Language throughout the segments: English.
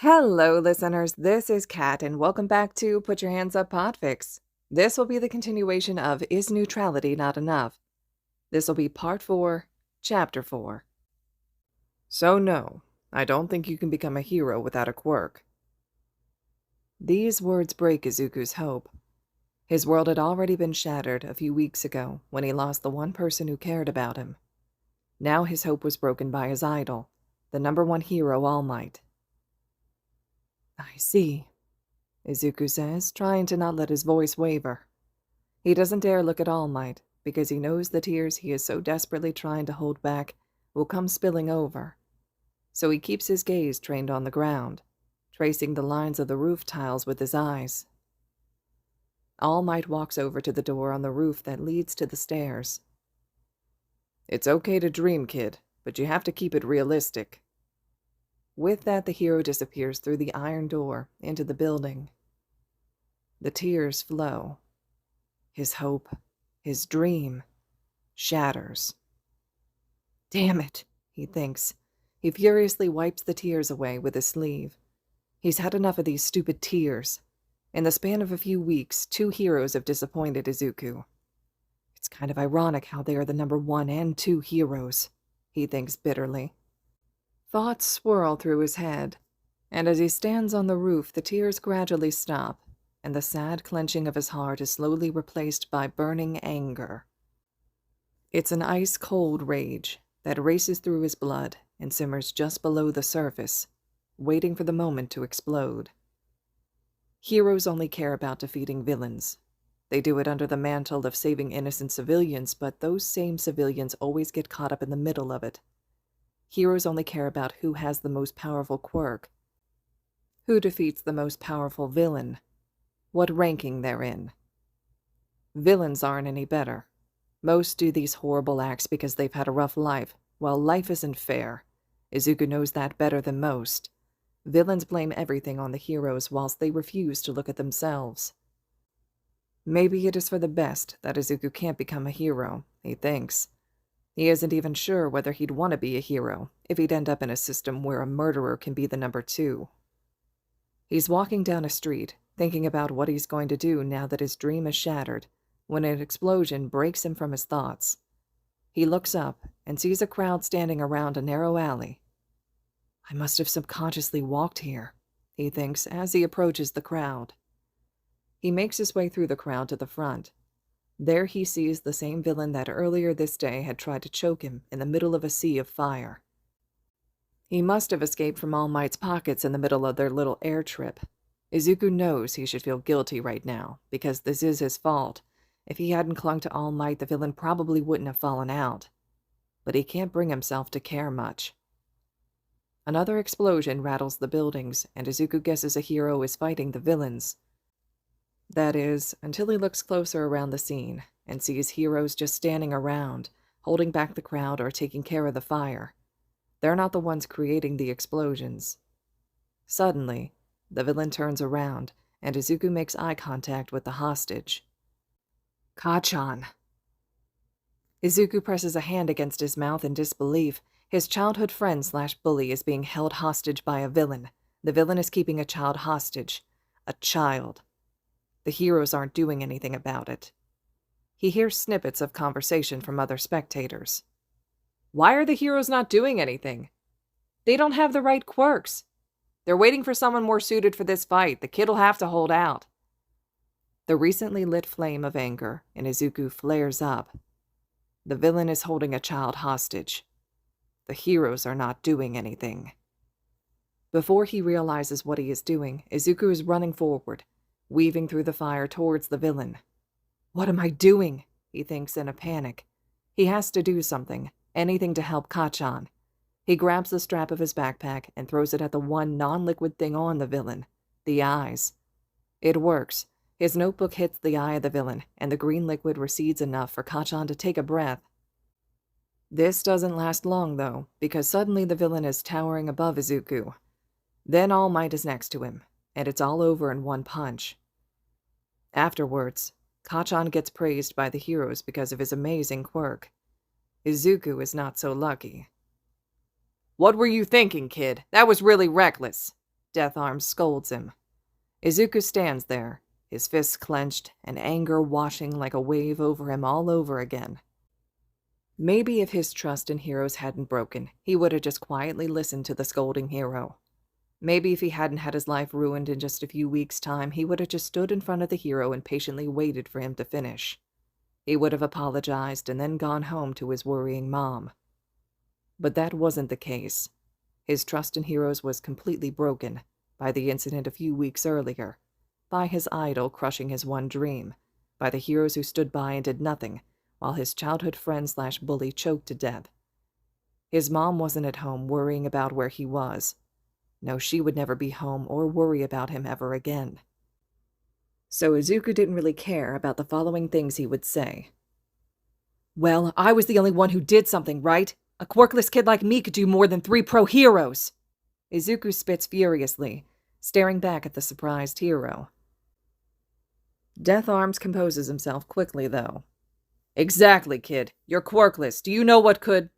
Hello, listeners. This is Kat, and welcome back to Put Your Hands Up Podfics. This will be the continuation of Is Neutrality Not Enough? This will be Part 4, Chapter 4. So no, I don't think you can become a hero without a quirk. These words break Izuku's hope. His world had already been shattered a few weeks ago when he lost the one person who cared about him. Now his hope was broken by his idol, the number one hero, All Might. I see, Izuku says, trying to not let his voice waver. He doesn't dare look at All Might, because he knows the tears he is so desperately trying to hold back will come spilling over. So he keeps his gaze trained on the ground, tracing the lines of the roof tiles with his eyes. All Might walks over to the door on the roof that leads to the stairs. It's okay to dream, kid, but you have to keep it realistic. With that, the hero disappears through the iron door into the building. The tears flow. His hope, his dream, shatters. Damn it, he thinks. He furiously wipes the tears away with his sleeve. He's had enough of these stupid tears. In the span of a few weeks, 2 heroes have disappointed Izuku. It's kind of ironic how they are the number 1 and 2 heroes, he thinks bitterly. Thoughts swirl through his head, and as he stands on the roof, the tears gradually stop, and the sad clenching of his heart is slowly replaced by burning anger. It's an ice-cold rage that races through his blood and simmers just below the surface, waiting for the moment to explode. Heroes only care about defeating villains. They do it under the mantle of saving innocent civilians, but those same civilians always get caught up in the middle of it. Heroes only care about who has the most powerful quirk, who defeats the most powerful villain, what ranking they're in. Villains aren't any better. Most do these horrible acts because they've had a rough life, while life isn't fair. Izuku knows that better than most. Villains blame everything on the heroes whilst they refuse to look at themselves. Maybe it is for the best that Izuku can't become a hero, he thinks. He isn't even sure whether he'd want to be a hero if he'd end up in a system where a murderer can be the number 2. He's walking down a street, thinking about what he's going to do now that his dream is shattered, when an explosion breaks him from his thoughts. He looks up and sees a crowd standing around a narrow alley. I must have subconsciously walked here, he thinks as he approaches the crowd. He makes his way through the crowd to the front. There he sees the same villain that earlier this day had tried to choke him in the middle of a sea of fire. He must have escaped from All Might's pockets in the middle of their little air trip. Izuku knows he should feel guilty right now, because this is his fault. If he hadn't clung to All Might, the villain probably wouldn't have fallen out. But he can't bring himself to care much. Another explosion rattles the buildings, and Izuku guesses a hero is fighting the villains. That is, until he looks closer around the scene and sees heroes just standing around, holding back the crowd or taking care of the fire. They're not the ones creating the explosions. Suddenly, the villain turns around, and Izuku makes eye contact with the hostage. Kachan. Izuku presses a hand against his mouth in disbelief. His childhood friend/bully is being held hostage by a villain. The villain is keeping a child hostage. A child. The heroes aren't doing anything about it. He hears snippets of conversation from other spectators. Why are the heroes not doing anything? They don't have the right quirks. They're waiting for someone more suited for this fight. The kid'll have to hold out. The recently lit flame of anger in Izuku flares up. The villain is holding a child hostage. The heroes are not doing anything. Before he realizes what he is doing, Izuku is running forward, weaving through the fire towards the villain. What am I doing? He thinks in a panic. He has to do something, anything to help Kachan. He grabs the strap of his backpack and throws it at the one non-liquid thing on the villain, the eyes. It works. His notebook hits the eye of the villain, and the green liquid recedes enough for Kachan to take a breath. This doesn't last long, though, because suddenly the villain is towering above Izuku. Then All Might is next to him, and it's all over in one punch. Afterwards, Kachan gets praised by the heroes because of his amazing quirk. Izuku is not so lucky. What were you thinking, kid? That was really reckless. Death Arms scolds him. Izuku stands there, his fists clenched and anger washing like a wave over him all over again. Maybe if his trust in heroes hadn't broken, he would have just quietly listened to the scolding hero. Maybe if he hadn't had his life ruined in just a few weeks' time, he would have just stood in front of the hero and patiently waited for him to finish. He would have apologized and then gone home to his worrying mom. But that wasn't the case. His trust in heroes was completely broken by the incident a few weeks earlier, by his idol crushing his one dream, by the heroes who stood by and did nothing while his childhood friend/bully choked to death. His mom wasn't at home worrying about where he was. No, she would never be home or worry about him ever again. So Izuku didn't really care about the following things he would say. "Well, I was the only one who did something, right? A quirkless kid like me could do more than 3 pro heroes!" Izuku spits furiously, staring back at the surprised hero. Death Arms composes himself quickly, though. "Exactly, kid. You're quirkless. Do you know what could—"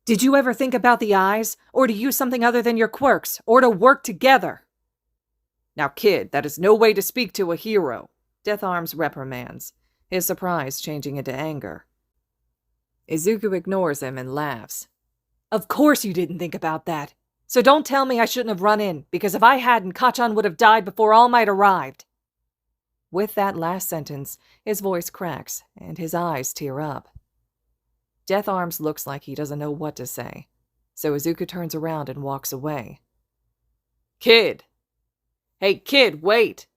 "Did you ever think about the eyes, or to use something other than your quirks, or to work together?" "Now, kid, that is no way to speak to a hero," Death Arms reprimands, his surprise changing into anger. Izuku ignores him and laughs. "Of course you didn't think about that. So don't tell me I shouldn't have run in, because if I hadn't, Kachan would have died before All Might arrived." With that last sentence, his voice cracks and his eyes tear up. Death Arms looks like he doesn't know what to say, so Izuku turns around and walks away. "Kid! Hey, kid, wait!"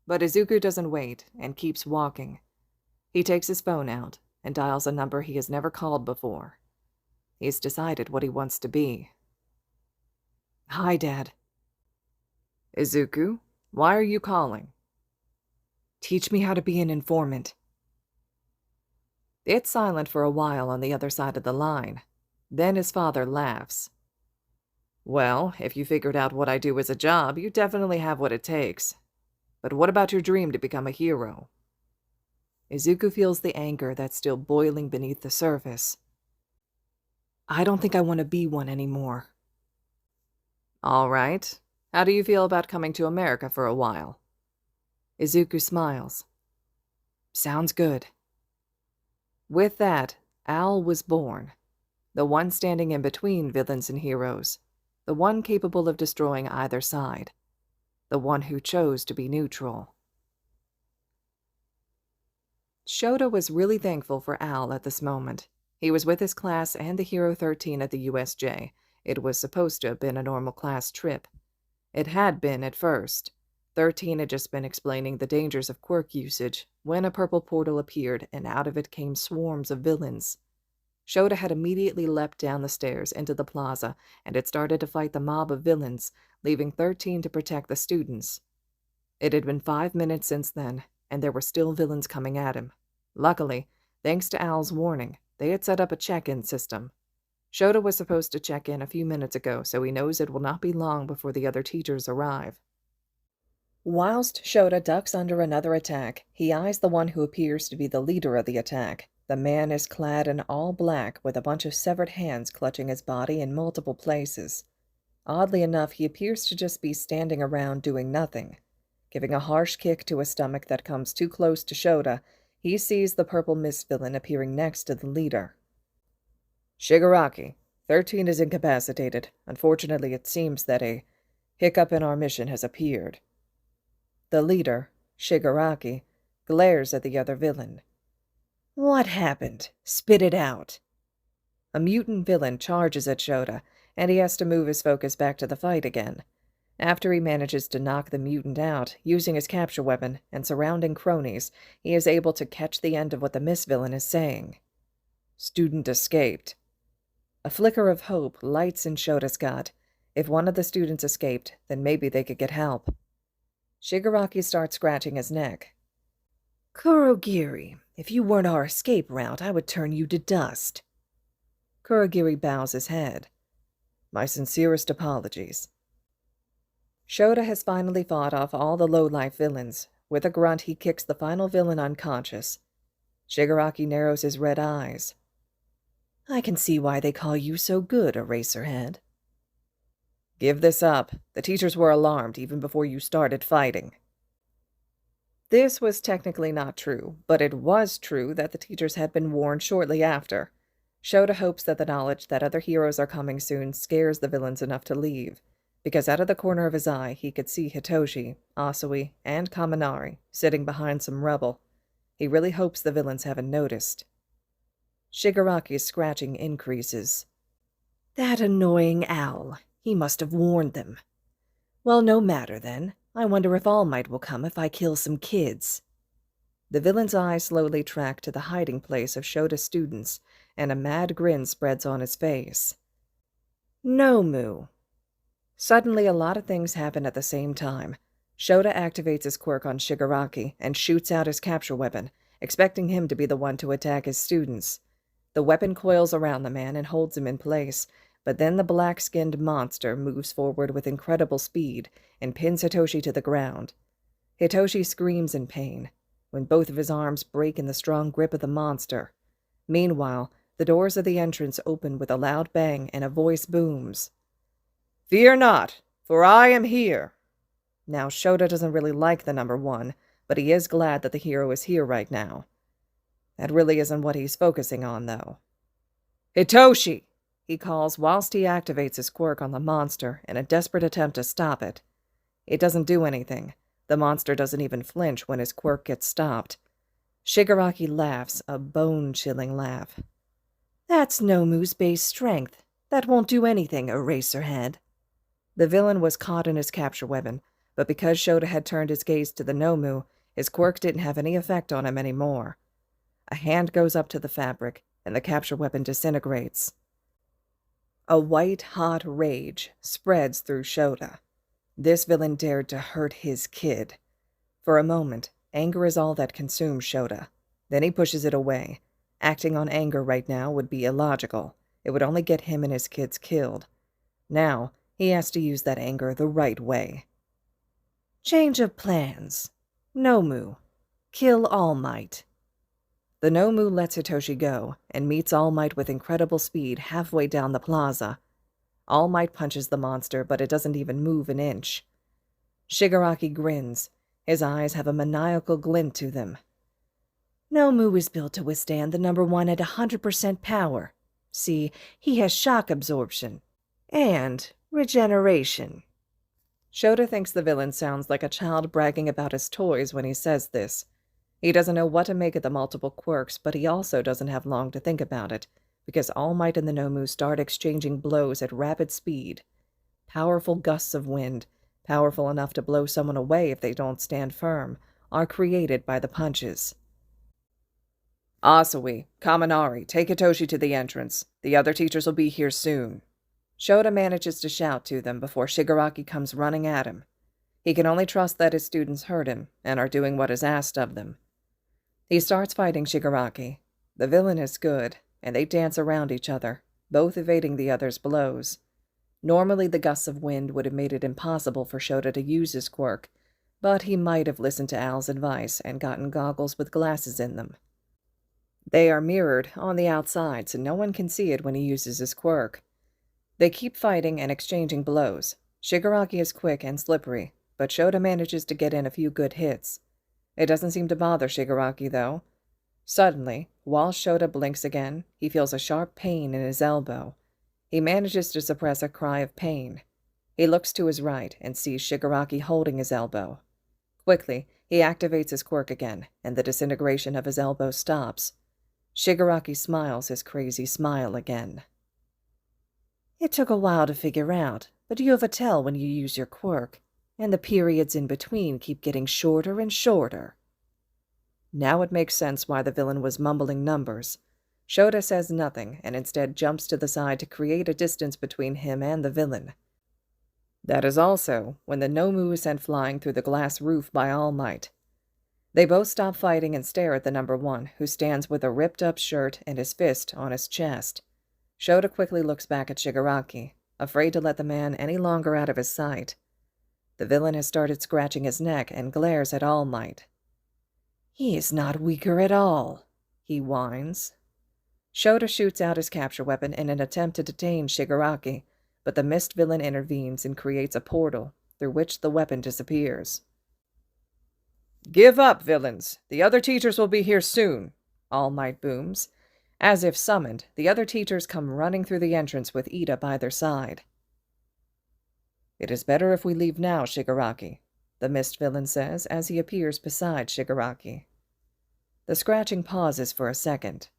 But Izuku doesn't wait and keeps walking. He takes his phone out and dials a number he has never called before. He's decided what he wants to be. "Hi, Dad." "Izuku, why are you calling?" "Teach me how to be an informant." It's silent for a while on the other side of the line. Then his father laughs. "Well, if you figured out what I do as a job, you definitely have what it takes. But what about your dream to become a hero?" Izuku feels the anger that's still boiling beneath the surface. "I don't think I want to be one anymore." "All right. How do you feel about coming to America for a while?" Izuku smiles. "Sounds good." With that, Al was born. The one standing in between villains and heroes. The one capable of destroying either side. The one who chose to be neutral. Shota was really thankful for Al at this moment. He was with his class and the Hero 13 at the USJ. It was supposed to have been a normal class trip. It had been at first. 13 had just been explaining the dangers of quirk usage when a purple portal appeared and out of it came swarms of villains. Shota had immediately leapt down the stairs into the plaza and had started to fight the mob of villains, leaving 13 to protect the students. It had been 5 minutes since then, and there were still villains coming at him. Luckily, thanks to Al's warning, they had set up a check-in system. Shota was supposed to check in a few minutes ago, so he knows it will not be long before the other teachers arrive. Whilst Shota ducks under another attack, he eyes the one who appears to be the leader of the attack. The man is clad in all black with a bunch of severed hands clutching his body in multiple places. Oddly enough, he appears to just be standing around doing nothing. Giving a harsh kick to a stomach that comes too close to Shota, he sees the purple mist villain appearing next to the leader. "Shigaraki, 13 is incapacitated. Unfortunately, it seems that a hiccup in our mission has appeared." The leader, Shigaraki, glares at the other villain. "What happened? Spit it out." A mutant villain charges at Shota, and he has to move his focus back to the fight again. After he manages to knock the mutant out, using his capture weapon and surrounding cronies, he is able to catch the end of what the mist villain is saying. "Student escaped." A flicker of hope lights in Shota's gut. If one of the students escaped, then maybe they could get help. Shigaraki starts scratching his neck. "Kurogiri, if you weren't our escape route, I would turn you to dust." Kurogiri bows his head. "My sincerest apologies." Shota has finally fought off all the low-life villains. With a grunt, he kicks the final villain unconscious. Shigaraki narrows his red eyes. "I can see why they call you so good, Eraserhead." Give this up. The teachers were alarmed even before you started fighting. This was technically not true, but it was true that the teachers had been warned shortly after. Shota hopes that the knowledge that other heroes are coming soon scares the villains enough to leave, because out of the corner of his eye he could see Hitoshi, Asui, and Kaminari sitting behind some rubble. He really hopes the villains haven't noticed. Shigaraki's scratching increases. That annoying owl. He must have warned them. Well, no matter then. I wonder if All Might will come if I kill some kids. The villain's eyes slowly track to the hiding place of Shota's students, and a mad grin spreads on his face. Nomu. Suddenly, a lot of things happen at the same time. Shota activates his quirk on Shigaraki and shoots out his capture weapon, expecting him to be the one to attack his students. The weapon coils around the man and holds him in place, but then the black-skinned monster moves forward with incredible speed and pins Hitoshi to the ground. Hitoshi screams in pain when both of his arms break in the strong grip of the monster. Meanwhile, the doors of the entrance open with a loud bang and a voice booms. Fear not, for I am here. Now, Shota doesn't really like the number one, but he is glad that the hero is here right now. That really isn't what he's focusing on, though. Hitoshi! He calls whilst he activates his quirk on the monster in a desperate attempt to stop it. It doesn't do anything. The monster doesn't even flinch when his quirk gets stopped. Shigaraki laughs, a bone-chilling laugh. That's Nomu's base strength. That won't do anything, Eraserhead. The villain was caught in his capture weapon, but because Shota had turned his gaze to the Nomu, his quirk didn't have any effect on him anymore. A hand goes up to the fabric, and the capture weapon disintegrates. A white-hot rage spreads through Shota. This villain dared to hurt his kid. For a moment, anger is all that consumes Shota. Then he pushes it away. Acting on anger right now would be illogical. It would only get him and his kids killed. Now, he has to use that anger the right way. Change of plans. Nomu. Kill All Might. The Nomu lets Hitoshi go and meets All Might with incredible speed halfway down the plaza. All Might punches the monster, but it doesn't even move an inch. Shigaraki grins. His eyes have a maniacal glint to them. Nomu is built to withstand the number one at 100% power. See, he has shock absorption. And regeneration. Shota thinks the villain sounds like a child bragging about his toys when he says this. He doesn't know what to make of the multiple quirks, but he also doesn't have long to think about it, because All Might and the Nomu start exchanging blows at rapid speed. Powerful gusts of wind, powerful enough to blow someone away if they don't stand firm, are created by the punches. Asui, Kaminari, take Hitoshi to the entrance. The other teachers will be here soon. Shota manages to shout to them before Shigaraki comes running at him. He can only trust that his students heard him and are doing what is asked of them. He starts fighting Shigaraki. The villain is good, and they dance around each other, both evading the other's blows. Normally, the gusts of wind would have made it impossible for Shota to use his quirk, but he might have listened to Al's advice and gotten goggles with glasses in them. They are mirrored on the outside, so no one can see it when he uses his quirk. They keep fighting and exchanging blows. Shigaraki is quick and slippery, but Shota manages to get in a few good hits. It doesn't seem to bother Shigaraki, though. Suddenly, while Shota blinks again, he feels a sharp pain in his elbow. He manages to suppress a cry of pain. He looks to his right and sees Shigaraki holding his elbow. Quickly, he activates his quirk again, and the disintegration of his elbow stops. Shigaraki smiles his crazy smile again. It took a while to figure out, but you have a tell when you use your quirk, and the periods in between keep getting shorter and shorter. Now it makes sense why the villain was mumbling numbers. Shota says nothing and instead jumps to the side to create a distance between him and the villain. That is also when the Nomu is sent flying through the glass roof by All Might. They both stop fighting and stare at the number one, who stands with a ripped-up shirt and his fist on his chest. Shota quickly looks back at Shigaraki, afraid to let the man any longer out of his sight. The villain has started scratching his neck and glares at All Might. He is not weaker at all, he whines. Shota shoots out his capture weapon in an attempt to detain Shigaraki, but the mist villain intervenes and creates a portal through which the weapon disappears. "Give up, villains! The other teachers will be here soon!" All Might booms. As if summoned, the other teachers come running through the entrance with Ida by their side. "It is better if we leave now, Shigaraki," the mist villain says as he appears beside Shigaraki. The scratching pauses for a second.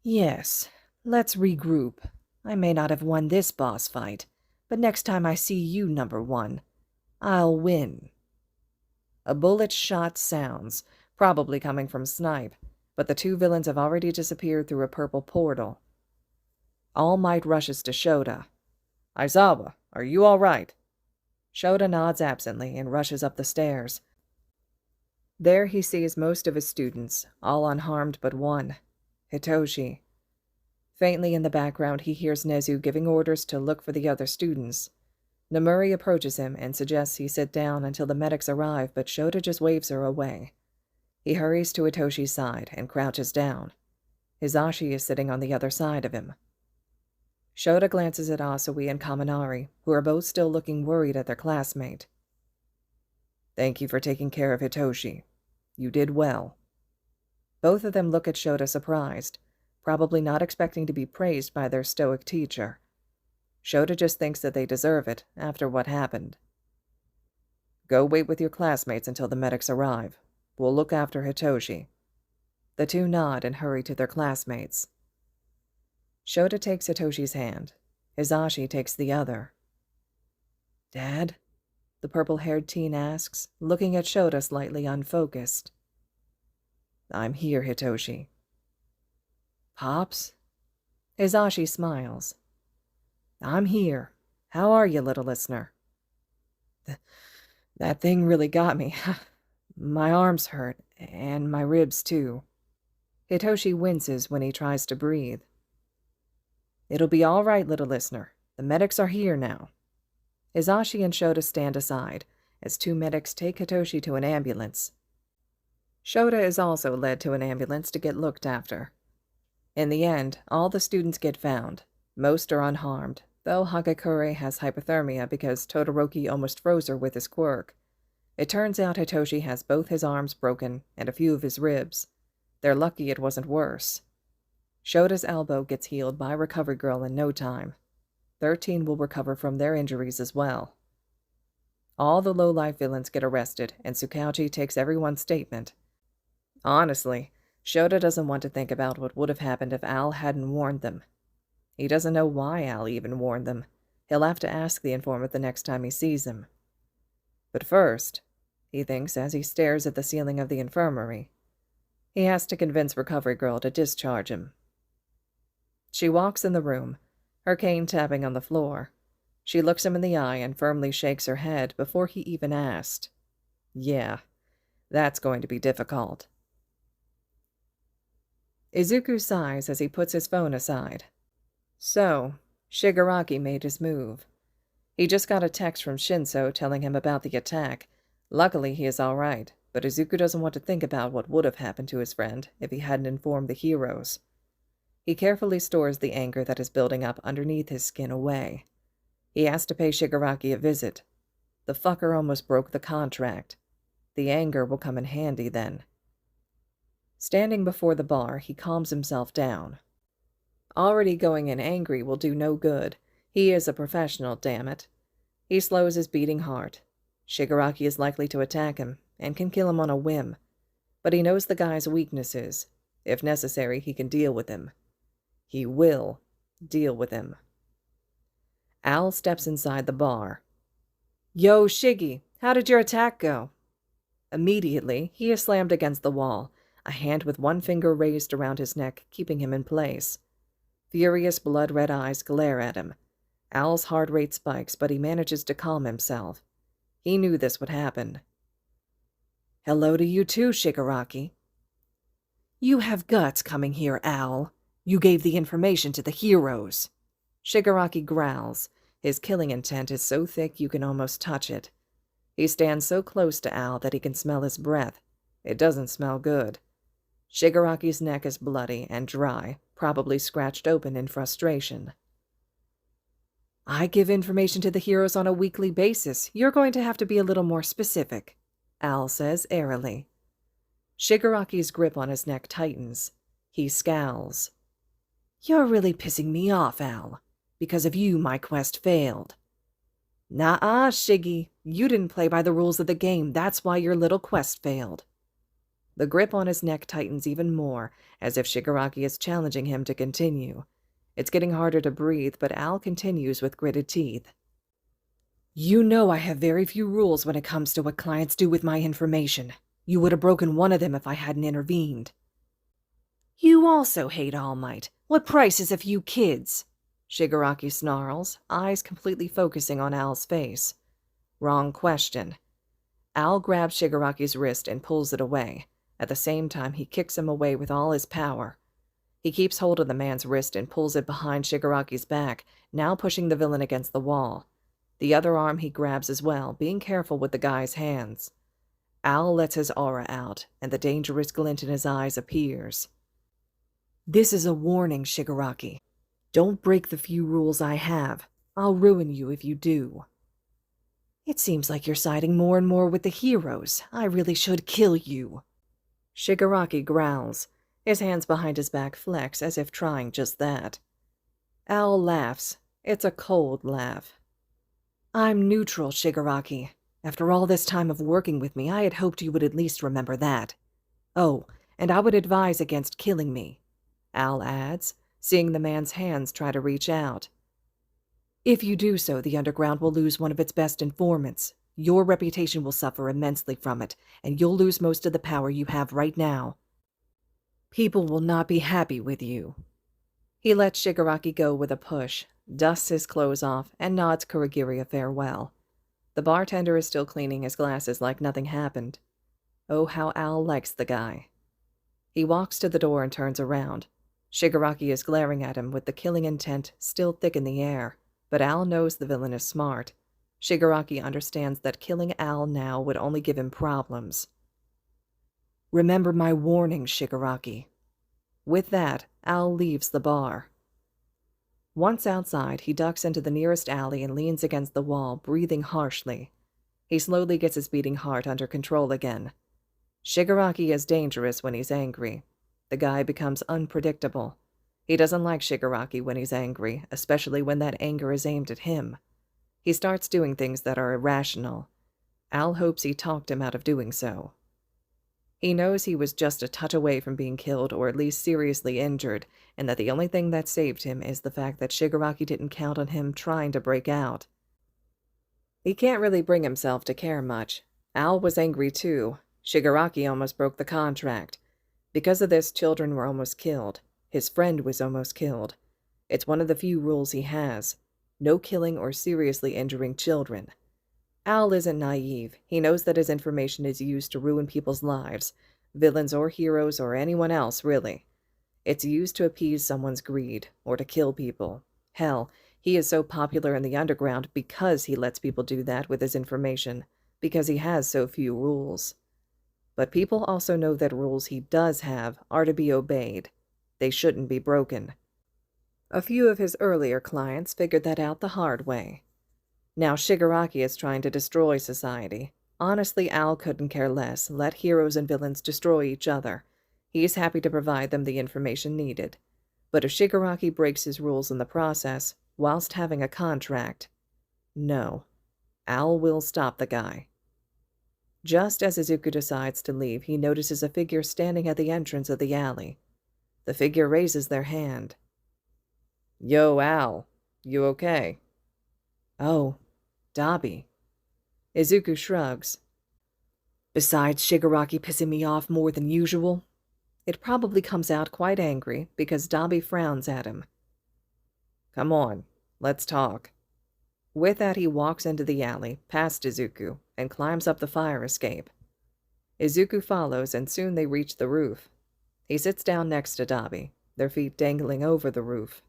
"Yes, let's regroup. I may not have won this boss fight, but next time I see you, number one, I'll win." A bullet shot sounds, probably coming from Snipe, but the two villains have already disappeared through a purple portal. All Might rushes to Shota. "Aizawa, are you all right?" Shota nods absently and rushes up the stairs. There he sees most of his students, all unharmed but one, Hitoshi. Faintly in the background he hears Nezu giving orders to look for the other students. Namuri approaches him and suggests he sit down until the medics arrive, but Shota just waves her away. He hurries to Hitoshi's side and crouches down. Hisashi is sitting on the other side of him. Shota glances at Asui and Kaminari, who are both still looking worried at their classmate. "Thank you for taking care of Hitoshi. You did well." Both of them look at Shota surprised, probably not expecting to be praised by their stoic teacher. Shota just thinks that they deserve it after what happened. "Go wait with your classmates until the medics arrive. We'll look after Hitoshi." The two nod and hurry to their classmates. Shota takes Hitoshi's hand. Hisashi takes the other. "Dad?" the purple-haired teen asks, looking at Shota slightly unfocused. "I'm here, Hitoshi." "Pops?" Hisashi smiles. "I'm here. How are you, little listener?" That thing really got me. My arms hurt, and my ribs too." Hitoshi winces when he tries to breathe. "It'll be all right, little listener. The medics are here now." Hisashi and Shota stand aside as two medics take Hitoshi to an ambulance. Shota is also led to an ambulance to get looked after. In the end, all the students get found. Most are unharmed, though Hagakure has hypothermia because Todoroki almost froze her with his quirk. It turns out Hitoshi has both his arms broken and a few of his ribs. They're lucky it wasn't worse. Shota's elbow gets healed by Recovery Girl in no time. 13 will recover from their injuries as well. All the low-life villains get arrested, and Tsukauchi takes everyone's statement. Honestly, Shota doesn't want to think about what would have happened if Al hadn't warned them. He doesn't know why Al even warned them. He'll have to ask the informant the next time he sees him. But first, he thinks as he stares at the ceiling of the infirmary, he has to convince Recovery Girl to discharge him. She walks in the room, her cane tapping on the floor. She looks him in the eye and firmly shakes her head before he even asked. Yeah, that's going to be difficult. Izuku sighs as he puts his phone aside. So, Shigaraki made his move. He just got a text from Shinso telling him about the attack. Luckily, he is all right, but Izuku doesn't want to think about what would have happened to his friend if he hadn't informed the heroes. He carefully stores the anger that is building up underneath his skin away. He has to pay Shigaraki a visit. The fucker almost broke the contract. The anger will come in handy then. Standing before the bar, he calms himself down. Already going in angry will do no good. He is a professional, damn it. He slows his beating heart. Shigaraki is likely to attack him, and can kill him on a whim. But he knows the guy's weaknesses. If necessary, he can deal with him. He will deal with him. Al steps inside the bar. Yo, Shiggy, how did your attack go? Immediately, he is slammed against the wall, a hand with one finger raised around his neck, keeping him in place. Furious blood-red eyes glare at him. Al's heart rate spikes, but he manages to calm himself. He knew this would happen. Hello to you too, Shigaraki. You have guts coming here, Al. You gave the information to the heroes. Shigaraki growls. His killing intent is so thick you can almost touch it. He stands so close to Al that he can smell his breath. It doesn't smell good. Shigaraki's neck is bloody and dry, probably scratched open in frustration. I give information to the heroes on a weekly basis. You're going to have to be a little more specific, Al says airily. Shigaraki's grip on his neck tightens. He scowls. You're really pissing me off, Al. Because of you, my quest failed. Nah, Shiggy. You didn't play by the rules of the game. That's why your little quest failed. The grip on his neck tightens even more, as if Shigaraki is challenging him to continue. It's getting harder to breathe, but Al continues with gritted teeth. You know I have very few rules when it comes to what clients do with my information. You would have broken one of them if I hadn't intervened. You also hate All Might. What price is a few kids? Shigaraki snarls, eyes completely focusing on Al's face. Wrong question. Al grabs Shigaraki's wrist and pulls it away. At the same time, he kicks him away with all his power. He keeps hold of the man's wrist and pulls it behind Shigaraki's back, now pushing the villain against the wall. The other arm he grabs as well, being careful with the guy's hands. Al lets his aura out, and the dangerous glint in his eyes appears. This is a warning, Shigaraki. Don't break the few rules I have. I'll ruin you if you do. It seems like you're siding more and more with the heroes. I really should kill you. Shigaraki growls. His hands behind his back flex as if trying just that. Al laughs. It's a cold laugh. I'm neutral, Shigaraki. After all this time of working with me, I had hoped you would at least remember that. Oh, and I would advise against killing me, Al adds, seeing the man's hands try to reach out. If you do so, the Underground will lose one of its best informants. Your reputation will suffer immensely from it, and you'll lose most of the power you have right now. People will not be happy with you. He lets Shigaraki go with a push, dusts his clothes off, and nods Kurogiri a farewell. The bartender is still cleaning his glasses like nothing happened. Oh, how Al likes the guy. He walks to the door and turns around. Shigaraki is glaring at him with the killing intent still thick in the air, but Al knows the villain is smart. Shigaraki understands that killing Al now would only give him problems. Remember my warning, Shigaraki. With that, Al leaves the bar. Once outside, he ducks into the nearest alley and leans against the wall, breathing harshly. He slowly gets his beating heart under control again. Shigaraki is dangerous when he's angry. The guy becomes unpredictable. He doesn't like Shigaraki when he's angry, especially when that anger is aimed at him. He starts doing things that are irrational. Al hopes he talked him out of doing so. He knows he was just a touch away from being killed or at least seriously injured, and that the only thing that saved him is the fact that Shigaraki didn't count on him trying to break out. He can't really bring himself to care much. Al was angry too. Shigaraki almost broke the contract. Because of this, children were almost killed. His friend was almost killed. It's one of the few rules he has. No killing or seriously injuring children. Al isn't naive. He knows that his information is used to ruin people's lives, villains or heroes or anyone else, really. It's used to appease someone's greed, or to kill people. Hell, he is so popular in the underground because he lets people do that with his information, because he has so few rules. But people also know that rules he does have are to be obeyed. They shouldn't be broken. A few of his earlier clients figured that out the hard way. Now Shigaraki is trying to destroy society. Honestly, Al couldn't care less. Let heroes and villains destroy each other. He's happy to provide them the information needed. But if Shigaraki breaks his rules in the process, whilst having a contract, no. Al will stop the guy. Just as Izuku decides to leave, he notices a figure standing at the entrance of the alley. The figure raises their hand. Yo, Al. You okay? Oh, Dabi. Izuku shrugs. Besides Shigaraki pissing me off more than usual, it probably comes out quite angry because Dabi frowns at him. Come on, let's talk. With that, he walks into the alley, past Izuku, and climbs up the fire escape. Izuku follows, and soon they reach the roof. He sits down next to Dabi, their feet dangling over the roof.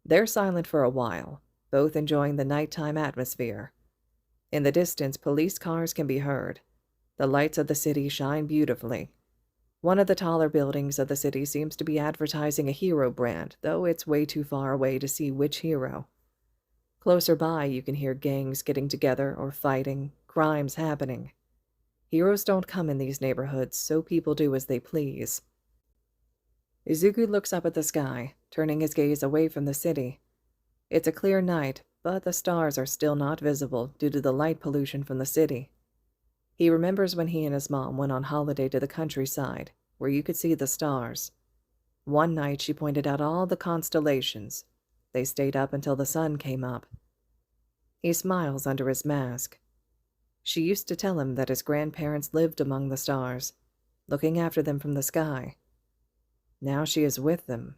They're silent for a while, both enjoying the nighttime atmosphere. In the distance, police cars can be heard. The lights of the city shine beautifully. One of the taller buildings of the city seems to be advertising a hero brand, though it's way too far away to see which hero. Closer by, you can hear gangs getting together or fighting, crimes happening. Heroes don't come in these neighborhoods, so people do as they please. Izuku looks up at the sky, turning his gaze away from the city. It's a clear night, but the stars are still not visible due to the light pollution from the city. He remembers when he and his mom went on holiday to the countryside, where you could see the stars. One night she pointed out all the constellations. They stayed up until the sun came up. He smiles under his mask. She used to tell him that his grandparents lived among the stars, looking after them from the sky. Now she is with them,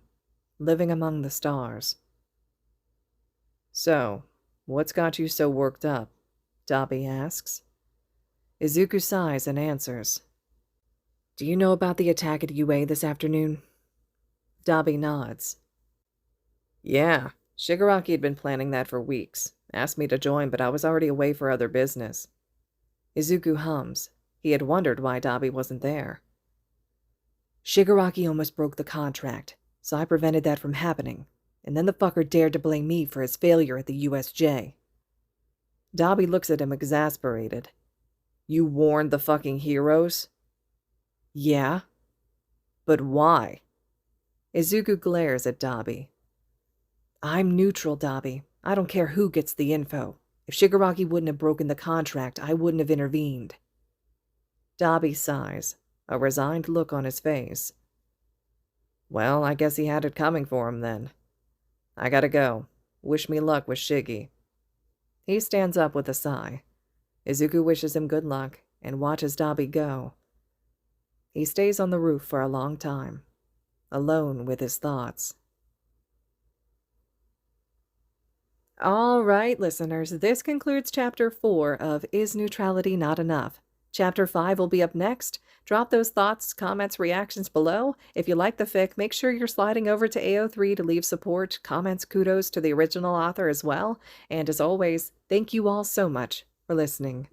living among the stars. "So, what's got you so worked up?" Dabi asks. Izuku sighs and answers. "Do you know about the attack at UA this afternoon?" Dabi nods. "Yeah, Shigaraki had been planning that for weeks. Asked me to join, but I was already away for other business." Izuku hums. He had wondered why Dabi wasn't there. "Shigaraki almost broke the contract, so I prevented that from happening, and then the fucker dared to blame me for his failure at the USJ." Dabi looks at him exasperated. "You warned the fucking heroes?" "Yeah." "But why?" Izuku glares at Dabi. "I'm neutral, Dabi. I don't care who gets the info. If Shigaraki wouldn't have broken the contract, I wouldn't have intervened." Dabi sighs, a resigned look on his face. "Well, I guess he had it coming for him then. I gotta go. Wish me luck with Shiggy." He stands up with a sigh. Izuku wishes him good luck and watches Dabi go. He stays on the roof for a long time, alone with his thoughts. All right, listeners, this concludes Chapter 4 of Is Neutrality Not Enough? Chapter 5 will be up next. Drop those thoughts, comments, reactions below. If you like the fic, make sure you're sliding over to AO3 to leave support, comments, kudos to the original author as well. And as always, thank you all so much for listening.